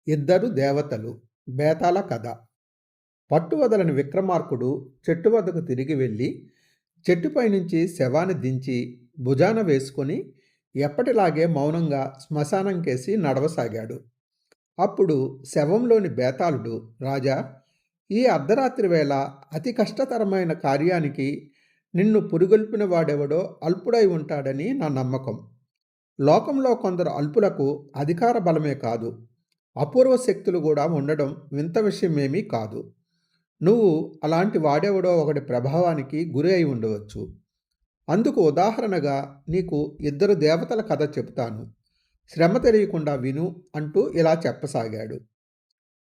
ఇద్దరు దేవతలు బేతాళ కథ. పట్టువదలని విక్రమార్కుడు చెట్టు వద్దకు తిరిగి వెళ్ళి చెట్టుపై నుంచి శవాన్ని దించి భుజాన వేసుకొని ఎప్పటిలాగే మౌనంగా శ్మశానం కేసి నడవసాగాడు. అప్పుడు శవంలోని బేతాళుడు, రాజా, ఈ అర్ధరాత్రి వేళ అతి కష్టతరమైన కార్యానికి నిన్ను పురిగొల్పిన వాడెవడో అల్పుడై ఉంటాడని నా నమ్మకం. లోకంలో కొందరు అల్పులకు అధికార బలమే కాదు, అపూర్వ శక్తులు కూడా ఉండడం వింత విషయమేమీ కాదు. నువ్వు అలాంటి వాడెవడో ఒకటి ప్రభావానికి గురి అయి ఉండవచ్చు. అందుకు ఉదాహరణగా నీకు ఇద్దరు దేవతల కథ చెబుతాను. శ్రమ తెలియకుండా విను అంటూ ఇలా చెప్పసాగాడు.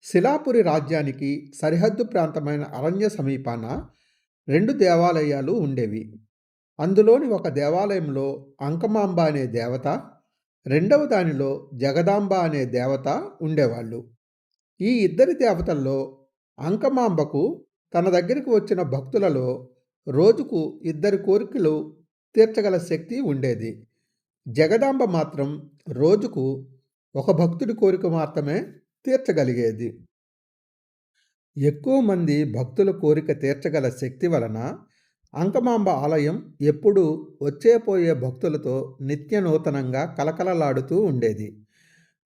శిలాపురి రాజ్యానికి సరిహద్దు ప్రాంతమైన అరణ్య సమీపాన రెండు దేవాలయాలు ఉండేవి. అందులోని ఒక దేవాలయంలో అంకమాంబ అనే దేవత, రెండవ దానిలో జగదాంబ అనే దేవత ఉండేవాళ్ళు. ఈ ఇద్దరి దేవతల్లో అంకమాంబకు తన దగ్గరికి వచ్చిన భక్తులలో రోజుకు ఇద్దరి కోరికలు తీర్చగల శక్తి ఉండేది. జగదాంబ మాత్రం రోజుకు ఒక భక్తుడి కోరిక మాత్రమే తీర్చగలిగేది. ఎక్కువ మంది భక్తుల కోరిక తీర్చగల శక్తి వలన అంకమాంబ ఆలయం ఎప్పుడూ వచ్చేపోయే భక్తులతో నిత్య నూతనంగా కలకలలాడుతూ ఉండేది.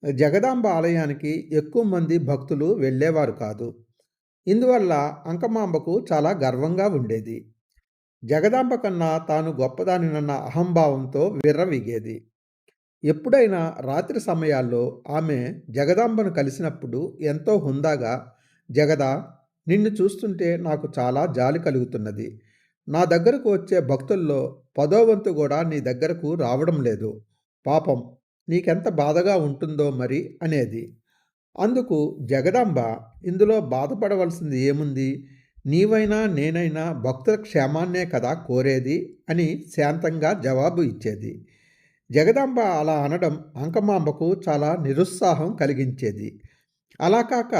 జగదాంబ ఆలయానికి ఎక్కువ మంది భక్తులు వెళ్ళేవారు కాదు. ఇందువల్ల అంకమాంబకు చాలా గర్వంగా ఉండేది. జగదాంబ కన్నా తాను గొప్పదానినన్న అహంభావంతో విర్రవీగేది. ఎప్పుడైనా రాత్రి సమయాల్లో ఆమె జగదాంబను కలిసినప్పుడు ఎంతో హుందాగా, జగదా, నిన్ను చూస్తుంటే నాకు చాలా జాలి కలుగుతున్నది. నా దగ్గరకు వచ్చే భక్తుల్లో 10వ వంతు కూడా నీ దగ్గరకు రావడం లేదు. పాపం, నీకెంత బాధగా ఉంటుందో మరి అనేది. అందుకు జగదాంబ, ఇందులో బాధపడవలసింది ఏముంది? నీవైనా నేనైనా భక్తుల క్షేమాన్నే కదా కోరేది అని శాంతంగా జవాబు ఇచ్చేది. జగదాంబ అలా అనడం అంకమాంబకు చాలా నిరుత్సాహం కలిగించేది. అలా కాక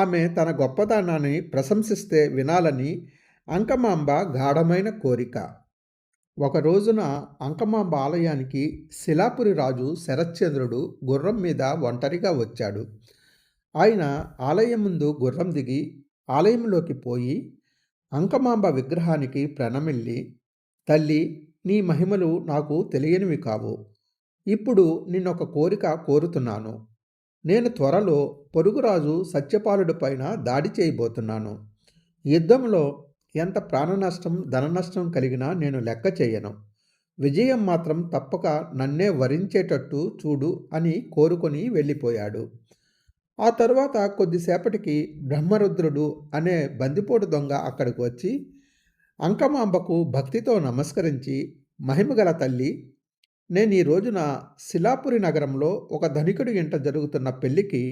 ఆమె తన గొప్పదనాన్ని ప్రశంసిస్తే వినాలని అంకమాంబ గాఢమైన కోరిక. ఒక రోజున అంకమాంబ ఆలయానికి శిలాపురి రాజు శరశ్చంద్రుడు గుర్రం మీద ఒంటరిగా వచ్చాడు. ఆయన ఆలయం ముందు గుర్రం దిగి ఆలయంలోకి పోయి అంకమాంబ విగ్రహానికి ప్రణమిల్లి, తల్లి, నీ మహిమలు నాకు తెలియనివి కావు. ఇప్పుడు నిన్నొక కోరిక కోరుతున్నాను. నేను త్వరలో పొరుగురాజు సత్యపాలుడి పైన దాడి చేయబోతున్నాను. యుద్ధంలో ఎంత ప్రాణనష్టం, ధననష్టం కలిగినా నేను లెక్క చేయను. విజయం మాత్రం తప్పక నన్నే వరించేటట్టు చూడు అని కోరుకొని వెళ్ళిపోయాడు. ఆ తరువాత కొద్దిసేపటికి బ్రహ్మరుద్రుడు అనే బందిపోటు దొంగ అక్కడికి వచ్చి అంకమాంబకు భక్తితో నమస్కరించి, మహిమగల తల్లి, నేను ఈ రోజున శిలాపురి నగరంలో ఒక ధనికుడి ఇంట జరుగుతున్న పెళ్లికి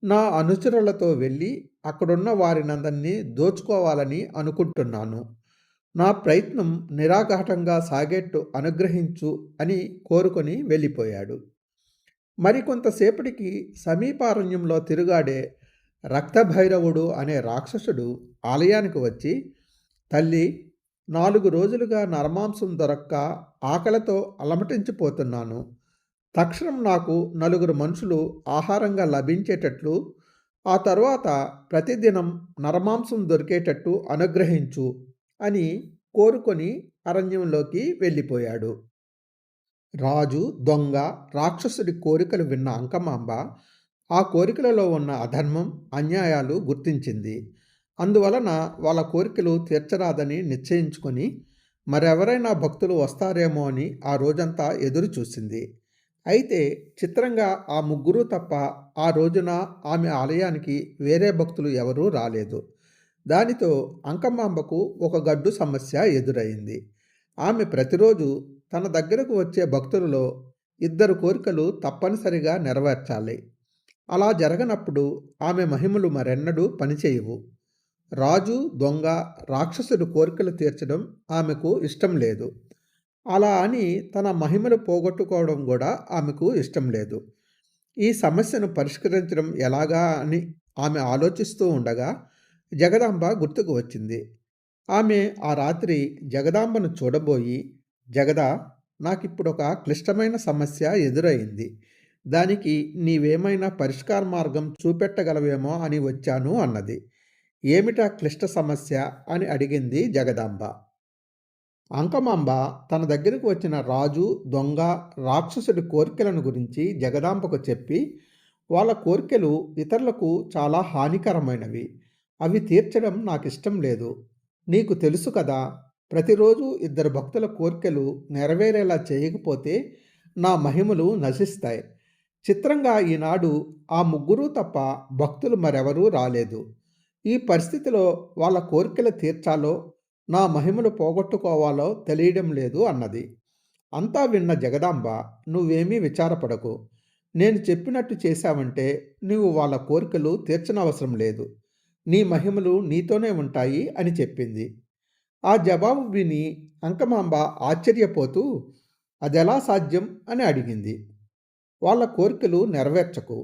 నా అనుచరులతో వెళ్ళి అక్కడున్న వారినందరినీ దోచుకోవాలని అనుకుంటున్నాను. నా ప్రయత్నం నిరాఘాటంగా సాగేట్టు అనుగ్రహించు అని కోరుకొని వెళ్ళిపోయాడు. మరికొంతసేపటికి సమీపారణ్యంలో తిరుగాడే రక్తభైరవుడు అనే రాక్షసుడు ఆలయానికి వచ్చి, తల్లి, 4 రోజులుగా నరమాంసం దొరక్క ఆకలితో అలమటించిపోతున్నాను. తక్షణం నాకు 4 మనుషులు ఆహారంగా లభించేటట్లు, ఆ తరువాత ప్రతిదినం నరమాంసం దొరికేటట్టు అనుగ్రహించు అని కోరుకొని అరణ్యంలోకి వెళ్ళిపోయాడు. రాజు, దొంగ, రాక్షసుడి కోరికలు విన్న అంకమాంబ ఆ కోరికలలో ఉన్న అధర్మం, అన్యాయాలు గుర్తించింది. అందువలన వాళ్ళ కోరికలు తీర్చరాదని నిశ్చయించుకొని మరెవరైనా భక్తులు వస్తారేమో అని ఆ రోజంతా ఎదురు చూసింది. అయితే చిత్రంగా ఆ ముగ్గురు తప్ప ఆ రోజున ఆమె ఆలయానికి వేరే భక్తులు ఎవరూ రాలేదు. దానితో అంకమాంబకు ఒక గడ్డు సమస్య ఎదురైంది. ఆమె ప్రతిరోజు తన దగ్గరకు వచ్చే భక్తులలో 2 కోరికలు తప్పనిసరిగా నెరవేర్చాలి. అలా జరగనప్పుడు ఆమె మహిమలు మరెన్నడూ పనిచేయవు. రాజు, దొంగ, రాక్షసుడి కోరికలు తీర్చడం ఆమెకు ఇష్టం లేదు. అలా అని తన మహిమలు పోగొట్టుకోవడం కూడా ఆమెకు ఇష్టం లేదు. ఈ సమస్యను పరిష్కరించడం ఎలాగా అని ఆమె ఆలోచిస్తూ ఉండగా జగదాంబ గుర్తుకు వచ్చింది. ఆమె ఆ రాత్రి జగదాంబను చూడబోయి, జగదా, నాకిప్పుడొక క్లిష్టమైన సమస్య ఎదురైంది. దానికి నీవేమైనా పరిష్కార మార్గం చూపెట్టగలవేమో అని వచ్చాను అన్నది. ఏమిటా క్లిష్ట సమస్య అని అడిగింది జగదాంబ. అంకమాంబ తన దగ్గరకు వచ్చిన రాజు, దొంగ, రాక్షసుడి కోర్కెలను గురించి జగదాంబకు చెప్పి, వాళ్ళ కోర్కెలు ఇతరులకు చాలా హానికరమైనవి. అవి తీర్చడం నాకిష్టం లేదు. నీకు తెలుసు కదా, ప్రతిరోజు ఇద్దరు భక్తుల కోర్కెలు నెరవేరేలా చేయకపోతే నా మహిమలు నశిస్తాయి. చిత్రంగా ఈనాడు ఆ ముగ్గురూ తప్ప భక్తులు మరెవరూ రాలేదు. ఈ పరిస్థితిలో వాళ్ళ కోర్కెలు తీర్చాలో నా మహిమలు పోగొట్టుకోవాలో తెలియడం లేదు అన్నది. అంతా విన్న జగదాంబ, నువ్వేమీ విచారపడకు. నేను చెప్పినట్టు చేశావంటే నువ్వు వాళ్ళ కోరికలు తీర్చనవసరం లేదు. నీ మహిమలు నీతోనే ఉంటాయి అని చెప్పింది. ఆ జవాబు విని అంకమాంబ ఆశ్చర్యపోతూ అదెలా సాధ్యం అని అడిగింది. వాళ్ళ కోరికలు నెరవేర్చకు,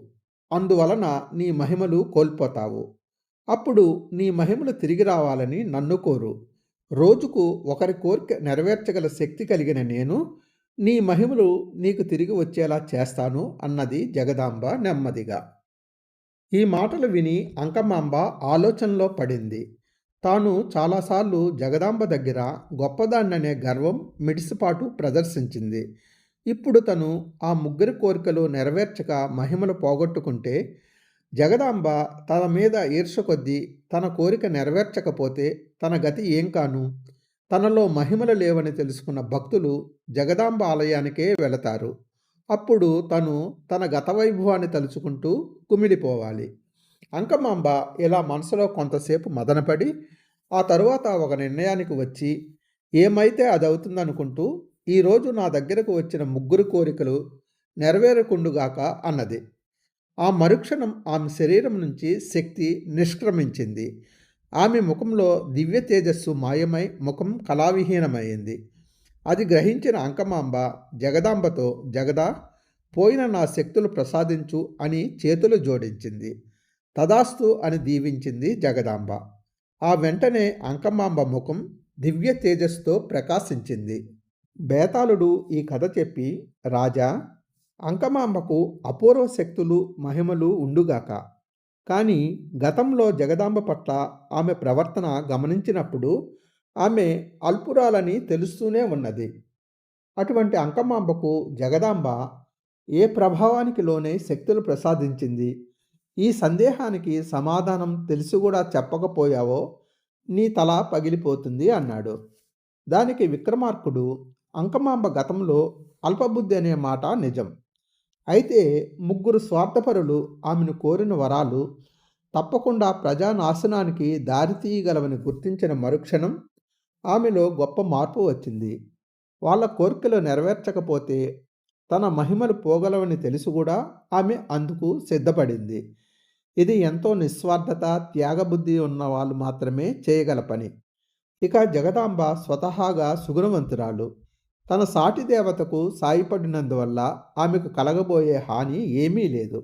అందువలన నీ మహిమలు కోల్పోతావు. అప్పుడు నీ మహిమలు తిరిగి రావాలని నన్ను కోరు. రోజుకు ఒకరి కోరిక నెరవేర్చగల శక్తి కలిగిన నేను నీ మహిమలు నీకు తిరిగి వచ్చేలా చేస్తాను అన్నది జగదాంబ నెమ్మదిగా. ఈ మాటలు విని అంకమాంబ ఆలోచనలో పడింది. తాను చాలాసార్లు జగదాంబ దగ్గర గొప్పదాన్ననే గర్వం, మిడిసిపాటు ప్రదర్శించింది. ఇప్పుడు తను ఆ ముగ్గురి కోరికలు నెరవేర్చక మహిమలు పోగొట్టుకుంటే జగదాంబ తన మీద ఈర్ష్య కొద్దీ తన కోరిక నెరవేర్చకపోతే తన గతి ఏం కాను? తనలో మహిమలు లేవని తెలుసుకున్న భక్తులు జగదాంబ ఆలయానికే వెళతారు. అప్పుడు తను తన గత వైభవాన్ని తలుచుకుంటూ కుమిలిపోవాలి. అంకమాంబ ఇలా మనసులో కొంతసేపు మదనపడి ఆ తరువాత ఒక నిర్ణయానికి వచ్చి, ఏమైతే అదవుతుందనుకుంటూ ఈరోజు నా దగ్గరకు వచ్చిన ముగ్గురు కోరికలు నెరవేరకుండుగాక అన్నది. ఆ మరుక్షణం ఆమె శరీరం నుంచి శక్తి నిష్క్రమించింది. ఆమె ముఖంలో దివ్య తేజస్సు మాయమై ముఖం కళావిహీనమైంది. అది గ్రహించిన అంకమాంబ జగదాంబతో, జగదా, పోయిన నా శక్తులు ప్రసాదించు అని చేతులు జోడించింది. తదాస్తు అని దీవించింది జగదాంబ. ఆ వెంటనే అంకమాంబ ముఖం దివ్య తేజస్సుతో ప్రకాశించింది. బేతాళుడు ఈ కథ చెప్పి, రాజా, అంకమాంబకు అపూర్వ శక్తులు, మహిమలు ఉండుగాక. కానీ గతంలో జగదాంబ పట్ల ఆమె ప్రవర్తన గమనించినప్పుడు ఆమె అల్పురాలని తెలుస్తూనే ఉన్నది. అటువంటి అంకమాంబకు జగదాంబ ఏ ప్రభావానికి లోనే శక్తులు ప్రసాదించింది? ఈ సందేహానికి సమాధానం తెలిసి కూడా చెప్పకపోయావో నీ తల పగిలిపోతుంది అన్నాడు. దానికి విక్రమార్కుడు, అంకమాంబ గతంలో అల్పబుద్ధి అనే మాట నిజం. అయితే ముగ్గురు స్వార్థపరులు ఆమెను కోరిన వరాలు తప్పకుండా ప్రజానాశనానికి దారితీయగలవని గుర్తించిన మరుక్షణం ఆమెలో గొప్ప మార్పు వచ్చింది. వాళ్ళ కోరికలు నెరవేర్చకపోతే తన మహిమలు పోగలవని తెలిసి కూడా ఆమె అందుకు సిద్ధపడింది. ఇది ఎంతో నిస్వార్థత, త్యాగబుద్ధి ఉన్న వాళ్ళు మాత్రమే చేయగల పని. ఇక జగదాంబ స్వతహాగా సుగుణవంతురాలు. తన సాటి దేవతకు సాయపడినందువల్ల ఆమెకు కలగబోయే హాని ఏమీ లేదు.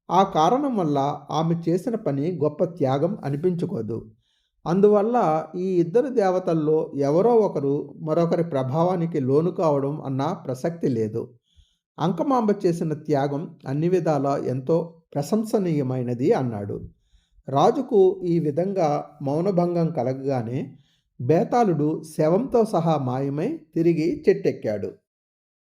ఆ కారణం వల్ల ఆమె చేసిన పని గొప్ప త్యాగం అనిపించుకోదు. అందువల్ల ఈ ఇద్దరు దేవతల్లో ఎవరో ఒకరు మరొకరి ప్రభావానికి లోను కావడం అన్న ప్రసక్తి లేదు. అంకమాంబ చేసిన త్యాగం అన్ని విధాలా ఎంతో ప్రశంసనీయమైనది అన్నాడు. రాజుకు ఈ విధంగా మౌనభంగం కలగగానే బేతాళుడు శవంతో సహా మాయమై తిరిగి చెట్టెక్కాడు.